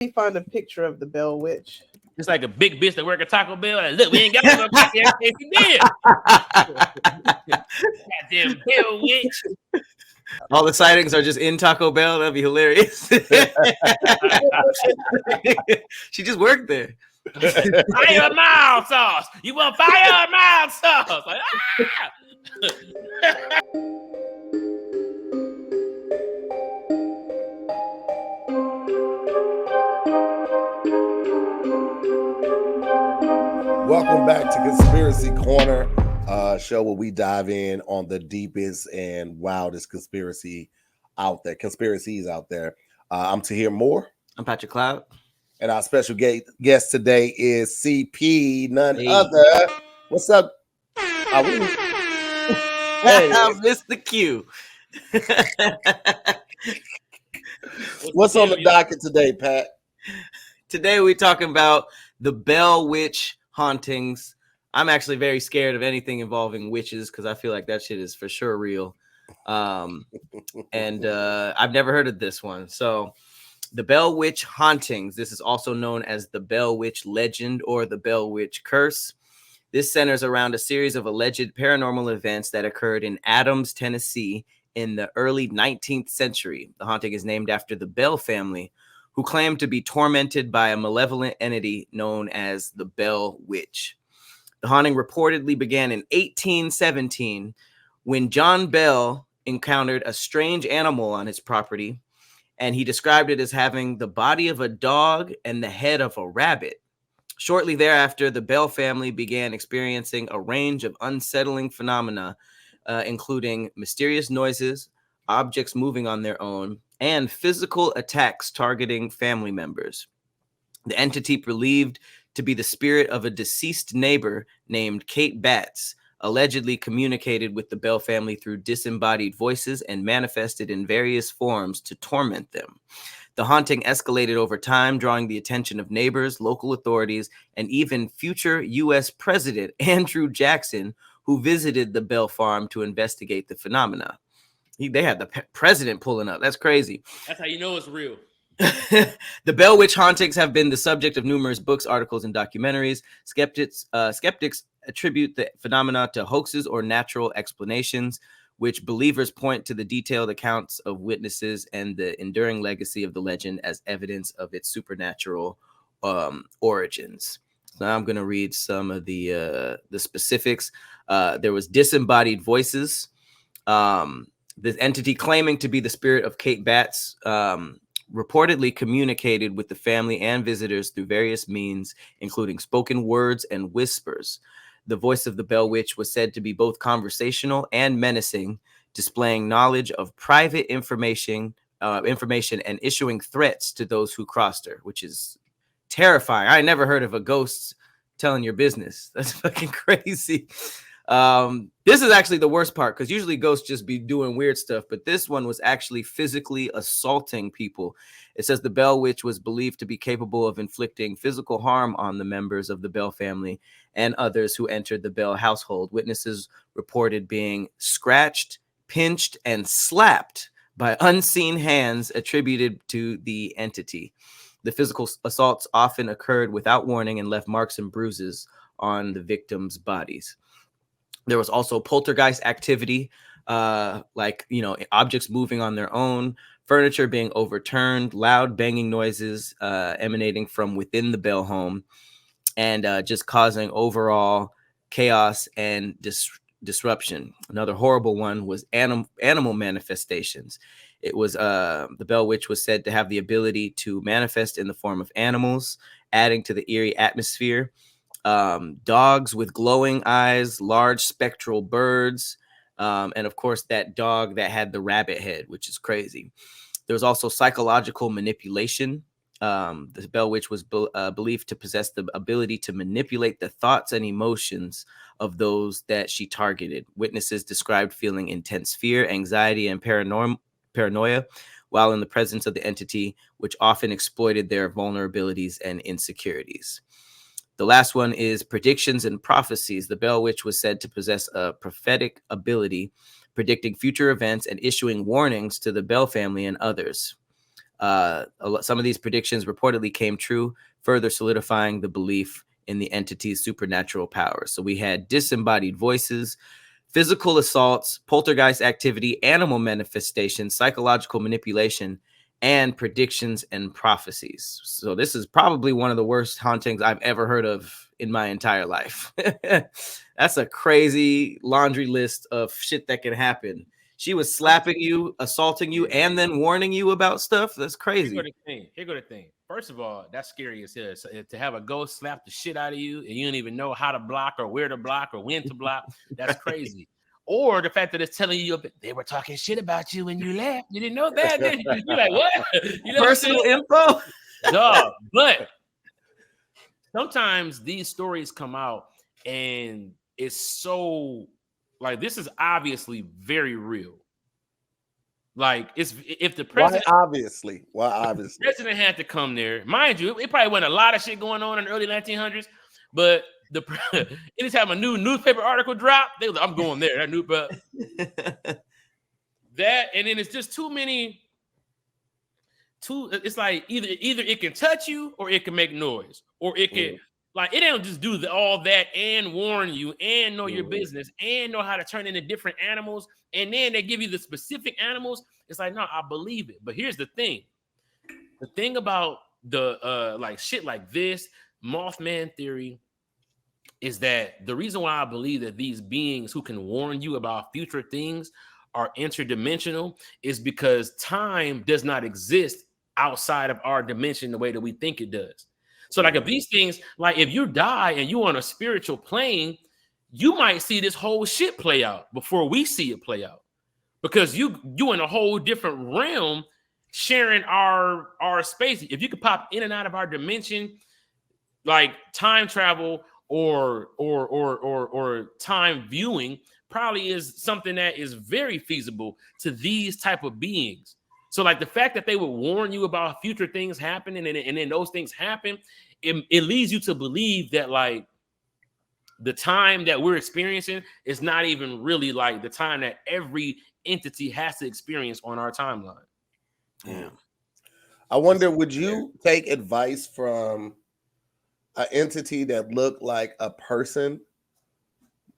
me find a picture of the Bell Witch. It's like a big bitch that work at Taco Bell. Like, look, we ain't got no goddamn quesadilla. Goddamn Bell Witch. All the sightings are just in Taco Bell. That'd be hilarious. She just worked there. Fire mild sauce. You want fire mild sauce? Like, ah! Welcome back to Conspiracy Corner, show where we dive in on the deepest and wildest conspiracies out there. I'm Tahir Moore. I'm Patrick Cloud. And our special guest today is CP, none other. What's up? Hey, I missed the cue. What's on the docket today, Pat? Today we're talking about the Bell Witch hauntings. I'm actually very scared of anything involving witches because I feel like that shit is for sure real. And I've never heard of this one. So the Bell Witch hauntings. This is also known as the Bell Witch legend or the Bell Witch curse. This centers around a series of alleged paranormal events that occurred in Adams, Tennessee in the early 19th century. The haunting is named after the Bell family, who claimed to be tormented by a malevolent entity known as the Bell Witch. The haunting reportedly began in 1817 when John Bell encountered a strange animal on his property, and he described it as having the body of a dog and the head of a rabbit. Shortly thereafter, the Bell family began experiencing a range of unsettling phenomena, including mysterious noises, objects moving on their own, and physical attacks targeting family members. The entity believed to be the spirit of a deceased neighbor named Kate Batts allegedly communicated with the Bell family through disembodied voices and manifested in various forms to torment them. The haunting escalated over time, drawing the attention of neighbors, local authorities, and even future U.S. President Andrew Jackson, who visited the Bell farm to investigate the phenomena. They had the president pulling up. That's crazy. That's how you know it's real. The Bell Witch hauntings have been the subject of numerous books, articles, and documentaries. Skeptics attribute the phenomena to hoaxes or natural explanations, which believers point to the detailed accounts of witnesses and the enduring legacy of the legend as evidence of its supernatural origins. So now I'm going to read some of the specifics. There was disembodied voices. The entity claiming to be the spirit of Kate Batts reportedly communicated with the family and visitors through various means, including spoken words and whispers. The voice of the Bell Witch was said to be both conversational and menacing, displaying knowledge of private information and issuing threats to those who crossed her, which is terrifying. I never heard of a ghost telling your business. That's fucking crazy. This is actually the worst part because usually ghosts just be doing weird stuff, but this one was actually physically assaulting people. It says the Bell Witch was believed to be capable of inflicting physical harm on the members of the Bell family and others who entered the Bell household. Witnesses reported being scratched, pinched, and slapped by unseen hands attributed to the entity. The physical assaults often occurred without warning and left marks and bruises on the victims' bodies. There was also poltergeist activity, objects moving on their own, furniture being overturned, loud banging noises emanating from within the Bell home, and just causing overall chaos and disruption. Another horrible one was animal manifestations. It was the Bell Witch was said to have the ability to manifest in the form of animals, adding to the eerie atmosphere. Dogs with glowing eyes, large spectral birds, and of course that dog that had the rabbit head, which is crazy. There was also psychological manipulation. The Bell Witch was believed to possess the ability to manipulate the thoughts and emotions of those that she targeted. Witnesses described feeling intense fear, anxiety, and paranoia while in the presence of the entity, which often exploited their vulnerabilities and insecurities. The last one is predictions and prophecies. The Bell Witch was said to possess a prophetic ability, predicting future events and issuing warnings to the Bell family and others. Some of these predictions reportedly came true, further solidifying the belief in the entity's supernatural powers. So we had disembodied voices, physical assaults, poltergeist activity, animal manifestations, psychological manipulation, and predictions and prophecies. So this is probably one of the worst hauntings I've ever heard of in my entire life. That's a crazy laundry list of shit that can happen. She was slapping you, assaulting you, and then warning you about stuff. That's crazy. Here go the thing. First of all, that's scary as hell. So to have a ghost slap the shit out of you and you don't even know how to block or where to block or when to block, that's crazy. Or the fact that it's telling you they were talking shit about you when you left. You didn't know that, did you? You're like, what? You know Personal info? Duh. But sometimes these stories come out and it's so like this is obviously very real. Like if the president why obviously the president had to come there, mind you, it probably wasn't a lot of shit going on in the early 1900s, but anytime a new newspaper article dropped, they was like, I'm going there. That new that, and then it's just too many. It's like either it can touch you or it can make noise, or it can like it don't just do all that and warn you and know your business and know how to turn into different animals, and then they give you the specific animals. It's like, no, I believe it. But here's the thing: the thing about the like shit like this Mothman theory is that the reason why I believe that these beings who can warn you about future things are interdimensional is because time does not exist outside of our dimension the way that we think it does. So like if these things, like if you die and you're on a spiritual plane, you might see this whole shit play out before we see it play out, because you in a whole different realm sharing our space. If you could pop in and out of our dimension, like time travel or time viewing probably is something that is very feasible to these type of beings. So like the fact that they would warn you about future things happening and then those things happen, it leads you to believe that like the time that we're experiencing is not even really like the time that every entity has to experience on our timeline. Yeah. I wonder, would you take advice from an entity that looked like a person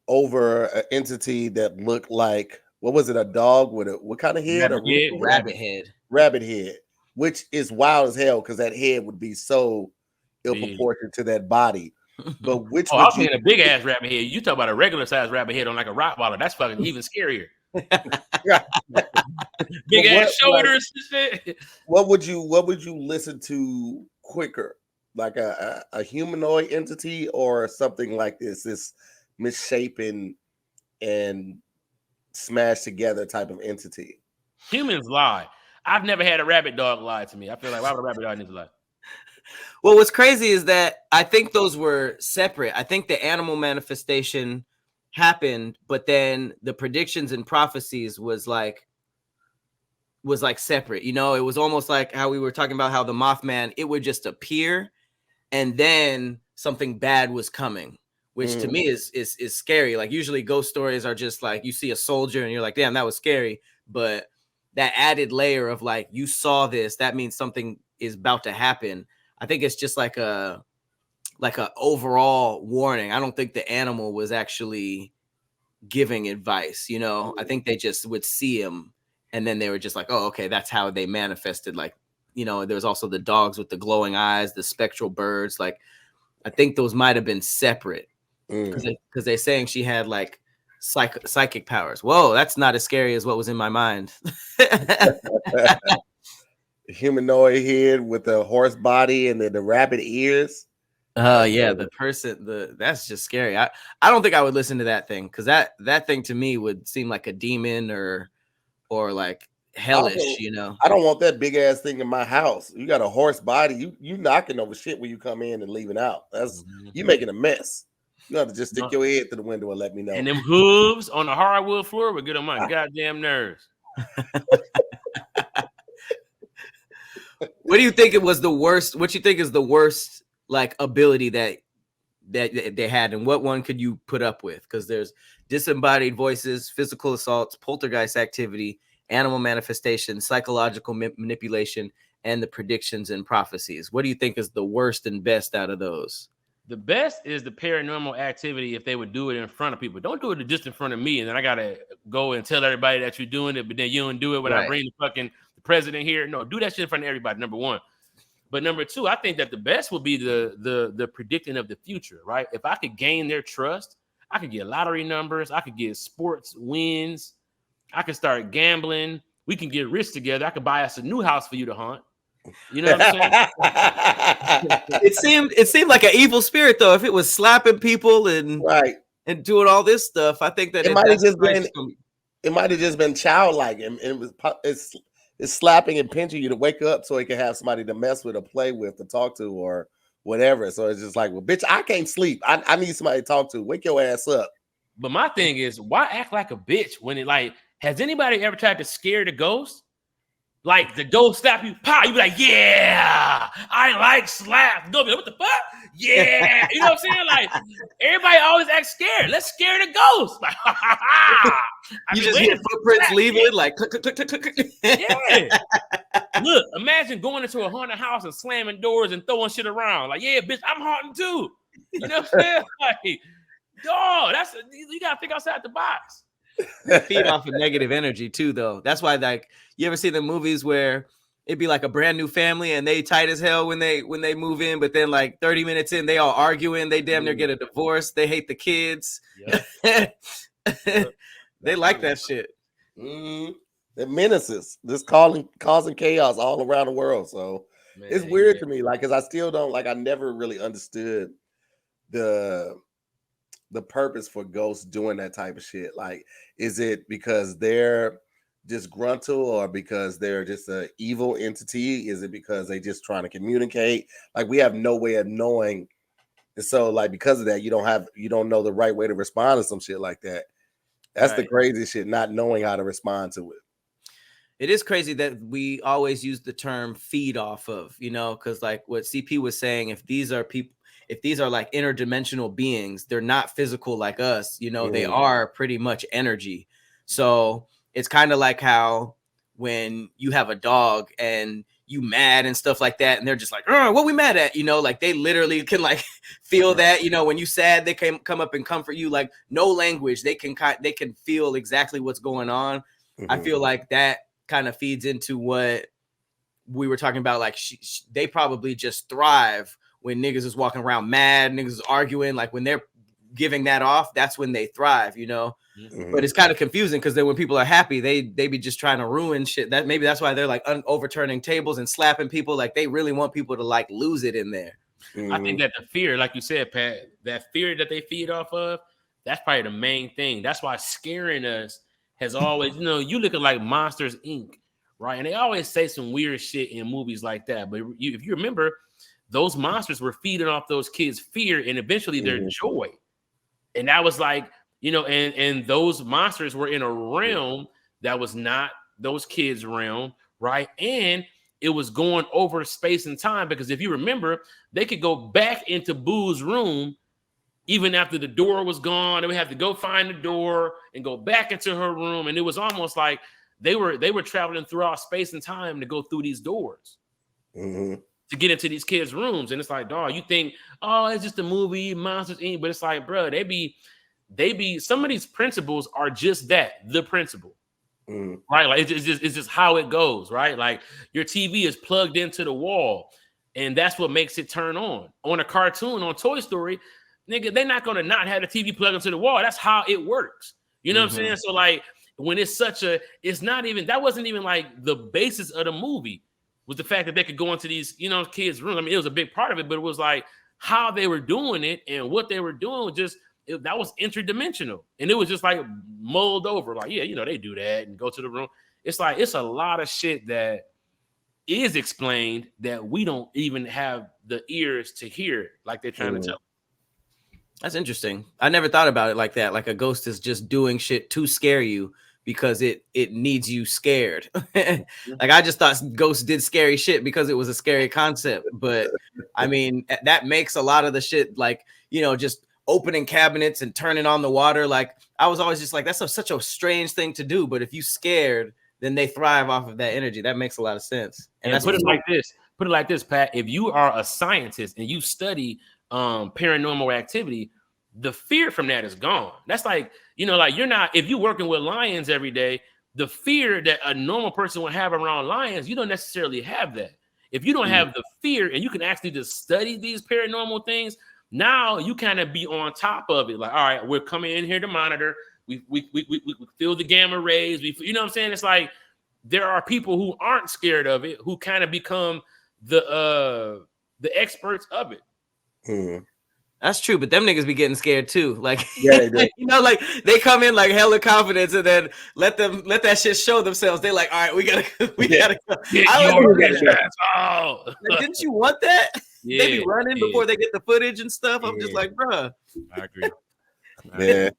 over an entity that looked like, what was it, a dog with what kind of head? Rabbit head. Rabbit head, which is wild as hell because that head would be so ill proportioned to that body. But which I was thinking a big ass rabbit head. You talk about a regular size rabbit head on like a Rottweiler. That's fucking even scarier. Big ass shoulders and shit. What would you listen to quicker? Like a humanoid entity or something like this misshapen and smashed together type of entity? Humans lie. I've never had a rabbit dog lie to me. I feel like, why would a rabbit dog need to lie? Well, what's crazy is that I think those were separate. I think the animal manifestation happened, but then the predictions and prophecies was like separate. You know, it was almost like how we were talking about how the Mothman, it would just appear and then something bad was coming, which to me is scary. Like usually ghost stories are just like you see a soldier and you're like, damn, that was scary. But that added layer of like, you saw this, that means something is about to happen. I think it's just like a overall warning. I don't think the animal was actually giving advice, you know. I think they just would see him and then they were just like, oh, okay, that's how they manifested. Like, you know, there was also the dogs with the glowing eyes, the spectral birds. Like, I think those might have been separate because they're saying she had like psychic powers. Whoa, that's not as scary as what was in my mind. Humanoid head with a horse body and then the rabbit ears. Yeah, the person, that's just scary. I don't think I would listen to that thing because that thing to me would seem like a demon or like hellish, you know. I don't want that big ass thing in my house. You got a horse body. You knocking over shit when you come in and leaving out. That's you making a mess. You have to just stick your head to the window and let me know. And them hooves on the hardwood floor would get on my goddamn nerves. What do you think it was the worst? What you think is the worst like ability that they had, and what one could you put up with? Because there's disembodied voices, physical assaults, poltergeist activity, animal manifestation, psychological manipulation, and the predictions and prophecies. What do you think is the worst and best out of those? The best is the paranormal activity if they would do it in front of people. Don't do it just in front of me, and then I gotta go and tell everybody that you're doing it, but then you don't do it when I bring the president here. No, do that shit in front of everybody, number one. But number two, I think that the best would be the predicting of the future, right? If I could gain their trust, I could get lottery numbers, I could get sports wins, I could start gambling, we can get rich together, I could buy us a new house for you to haunt. You know what I'm saying? It seemed like an evil spirit though. If it was slapping people and doing all this stuff, I think that it might have just been childlike, and it's slapping and pinching you to wake up so he can have somebody to mess with or play with to talk to or whatever. So it's just like, well, bitch, I can't sleep. I need somebody to talk to. Wake your ass up. But my thing is, why act like a bitch when it like? Has anybody ever tried to scare the ghost? Like the ghost slap you, pow, you be like, yeah, I like slaps. Go, what the fuck? Yeah, you know what I'm saying? Like everybody always act scared. Let's scare the ghost. Like, you just hear footprints leaving, like click, click, click, click, click. Yeah. Look, imagine going into a haunted house and slamming doors and throwing shit around. Like, yeah, bitch, I'm haunting too. You know what I'm saying? Like, dog, you gotta think outside the box. Feed off of negative energy too, though. That's why, like, you ever see the movies where it'd be like a brand new family and they tight as hell when they move in, but then like 30 minutes in, they all arguing, they damn near get a divorce, they hate the kids. Yep. They like that shit. The menaces, just causing chaos all around the world. So it's weird to me, like, because I still don't I never really understood the purpose for ghosts doing that type of shit. Like, is it because they're disgruntled or because they're just an evil entity? Is it because they just trying to communicate? Like, we have no way of knowing. And so, like, because of that, you don't know the right way to respond to some shit like that. That's the crazy shit, not knowing how to respond to it. It is crazy that we always use the term feed off of, because like what CP was saying, if these are people, if these are like interdimensional beings, they're not physical like us, they are pretty much energy. So it's kind of like how when you have a dog and you mad and stuff like that, and they're just like, oh, what we mad at? Like they literally can like feel that, when you sad, they can come up and comfort you, like no language. They can feel exactly what's going on. Mm-hmm. I feel like that kind of feeds into what we were talking about. Like they probably just thrive when niggas is walking around mad, niggas is arguing, like when they're giving that off, that's when they thrive, Mm-hmm. But it's kind of confusing because then when people are happy, they be just trying to ruin shit. That maybe that's why they're like overturning tables and slapping people. Like they really want people to like lose it in there. Mm-hmm. I think that the fear, like you said, Pat, that fear that they feed off of, that's probably the main thing. That's why scaring us has always, you look at like Monsters, Inc., right? And they always say some weird shit in movies like that. But if you remember, those monsters were feeding off those kids' fear and eventually their joy. And that was like, and those monsters were in a realm that was not those kids' realm, right? And it was going over space and time, because if you remember, they could go back into Boo's room even after the door was gone. They would have to go find the door and go back into her room. And it was almost like they were traveling throughout space and time to go through these doors. Mm-hmm. To get into these kids' rooms. And it's like, dog, you think, oh, it's just a movie, Monsters Inc., but it's like, bro, they be some of these principles are just that, the principle. Right? Like it's just how it goes, right? Like your TV is plugged into the wall, and that's what makes it turn on. On a cartoon, on Toy Story, nigga, they're not gonna not have the TV plugged into the wall. That's how it works. You know what I'm saying? So like when it's that wasn't even like the basis of the movie. Was the fact that they could go into these, kids' rooms. I mean, it was a big part of it, but it was like how they were doing it and what they were doing. That was interdimensional, and it was just like mulled over. Like, yeah, they do that and go to the room. It's like it's a lot of shit that is explained that we don't even have the ears to hear, like they're trying to tell. That's interesting. I never thought about it like that. Like a ghost is just doing shit to scare you, because it needs you scared. Like I just thought ghosts did scary shit because it was a scary concept. But I mean, that makes a lot of the shit, like, just opening cabinets and turning on the water. Like I was always just like, that's such a strange thing to do. But if you scared, then they thrive off of that energy. That makes a lot of sense. And that's put it like this, Pat. If you are a scientist and you study paranormal activity, the fear from that is gone. That's like, like you're not, if you're working with lions every day, the fear that a normal person would have around lions, you don't necessarily have that. If you don't have the fear and you can actually just study these paranormal things, now you kind of be on top of it. Like, all right, we're coming in here to monitor. We feel the gamma rays. You know what I'm saying? It's like there are people who aren't scared of it, who kind of become the experts of it. That's true, but them niggas be getting scared too. Like, yeah, they do. Like they come in like hella confidence, and then let that shit show themselves. They like, all right, we gotta go. Like, didn't you want that? Yeah, they be running before they get the footage and stuff. I'm just like, bruh. I agree. Yeah,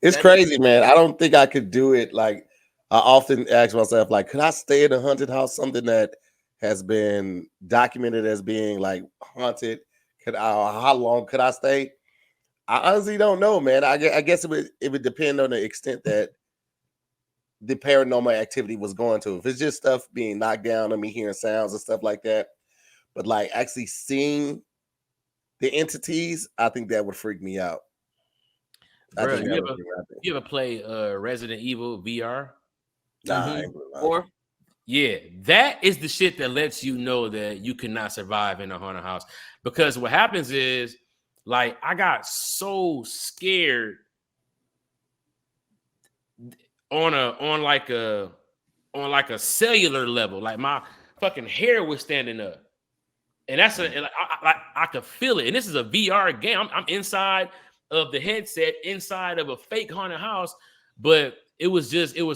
it's crazy, man. I don't think I could do it. Like, I often ask myself, like, could I stay in a haunted house? Something that has been documented as being like haunted. How long could I stay? I honestly don't know, man. I guess it would depend on the extent that the paranormal activity was going to. If it's just stuff being knocked down, me hearing sounds and stuff like that, but like actually seeing the entities, I think that would freak me out. Bro, you ever play Resident Evil VR? Nah, or yeah, that is the shit that lets you know that you cannot survive in a haunted house. Because what happens is, like, I got so scared on like a cellular level. Like, my fucking hair was standing up, and that's I could feel it. And this is a VR game. I'm inside of the headset, inside of a fake haunted house, but it was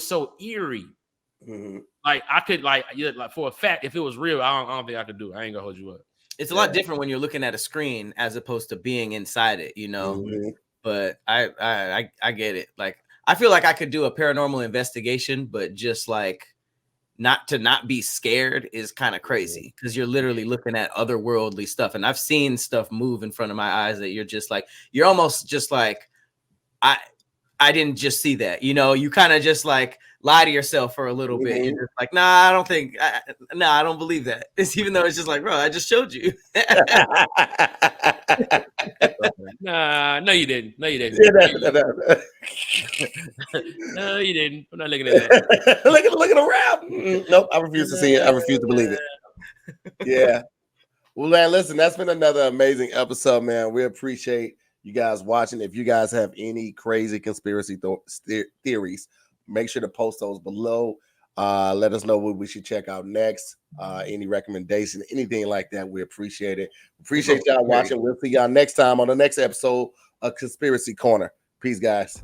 so eerie. Mm-hmm. Like, I could like for a fact, if it was real, I don't think I could do it. I ain't gonna hold you up. It's a lot different when you're looking at a screen as opposed to being inside it, Mm-hmm. But I get it. Like, I feel like I could do a paranormal investigation, but just like not be scared is kind of crazy, because you're literally looking at otherworldly stuff. And I've seen stuff move in front of my eyes that you're almost just like, I didn't just see that, you kind of just like lie to yourself for a little bit. You're just like, nah, I don't believe that. It's, even though it's just like, bro, I just showed you. Nah, no, you didn't. No, you didn't. No, you didn't. I'm not looking at that. looking around. Nope, I refuse to see it. I refuse to believe it. Yeah. Well, man, listen, that's been another amazing episode, man. We appreciate you guys watching. If you guys have any crazy conspiracy theories, make sure to post those below. Let us know what we should check out next. Any recommendation, anything like that, we appreciate it. Appreciate y'all watching. We'll see y'all next time on the next episode of Conspiracy Corner. Peace, guys.